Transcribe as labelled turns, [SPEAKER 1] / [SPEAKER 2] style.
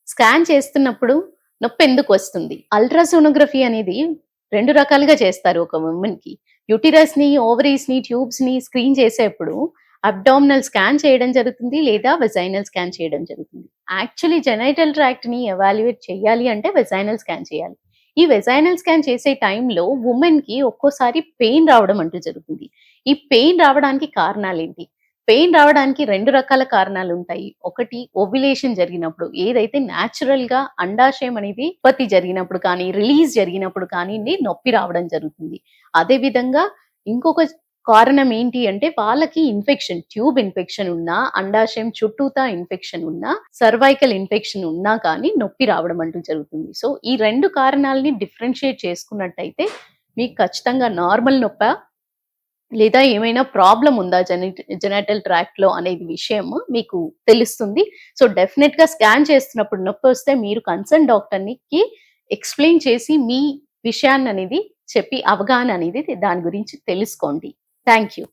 [SPEAKER 1] Scan చేస్తున్నప్పుడు నొప్పి ఎందుకు వస్తుంది? అల్ట్రాసోనోగ్రఫీ అనేది 2 రకాలుగా చేస్తారు ఒక వుమెన్‌కి. యుటిరస్‌ని, ఓవరీస్‌ని, ట్యూబ్స్‌ని స్క్రీన్ చేసేప్పుడు అబ్డామినల్ స్కాన్ చేయడం జరుగుతుంది. లేదా వెజైనల్ స్కాన్ చేయడం జరుగుతుంది. యాక్చువల్లీ జెనైటల్ ట్రాక్ట్‌ని ఎవాల్యుయేట్ చేయాలి అంటే వెజైనల్ స్కాన్ చేయాలి. ఈ వెజైనల్ స్కాన్ చేసే టైంలో వుమెన్‌కి ఒక్కోసారి పెయిన్ రావడం అంటూ జరుగుతుంది. ఈ పెయిన్ రావడానికి కారణాలేంటి? పెయిన్ రావడానికి 2 రకాల కారణాలుంటాయి. ఒకటి ఓవ్యులేషన్ జరిగినప్పుడు, ఏదైతే న్యాచురల్‌గా అండాశయం అనేది ఉత్పత్తి జరిగినప్పుడు కానీ, రిలీజ్ జరిగినప్పుడు కానియండి, నొప్పి రావడం జరుగుతుంది. అదే విధంగా ఇంకొక కారణం ఏంటి అంటే, వాళ్ళకి ఇన్ఫెక్షన్, ట్యూబ్ ఇన్ఫెక్షన్ ఉన్నా, అండాశయం చుట్టూతా ఇన్ఫెక్షన్ ఉన్నా, సర్వైకల్ ఇన్ఫెక్షన్ ఉన్నా కానీ నొప్పి రావడం అంటూ జరుగుతుంది. సో, ఈ 2 కారణాలని డిఫరెన్షియేట్ చేసుకున్నట్టయితే, మీకు ఖచ్చితంగా నార్మల్ నొప్పా? లేదా ఏమైనా ప్రాబ్లమ్ ఉందా జెనైటల్ ట్రాక్ట్‌లో అనేది విషయం మీకు తెలుస్తుంది. సో, డెఫినిట్‌గా స్కాన్ చేస్తున్నప్పుడు నొప్పొస్తే మీరు కన్సర్న్ డాక్టర్‌కి ఎక్స్‌ప్లెయిన్ చేసి మీ విషయాన్ననేది చెప్పి అవగాహన అనేది దాని గురించి తెలుసుకోండి. Thank you.